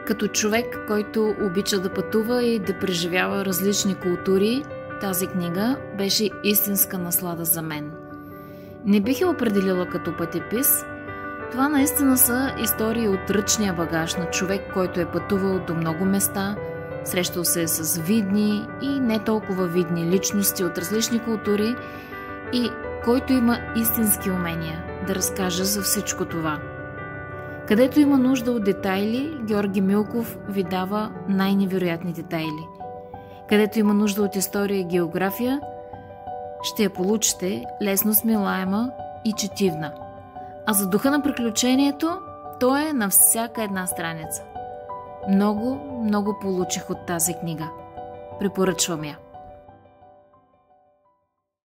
Като човек, който обича да пътува и да преживява различни култури, тази книга беше истинска наслада за мен. Не бих я определила като пътепис. Това наистина са истории от ръчния багаж на човек, който е пътувал до много места, срещал се е с видни и не толкова видни личности от различни култури и който има истински умения да разкаже за всичко това. Където има нужда от детайли, Георги Милков ви дава най-невероятни детайли. Където има нужда от история и география, ще я получите лесно смилаема и четивна. А за духа на приключението, то е на всяка една страница. Много получих от тази книга. Препоръчвам я.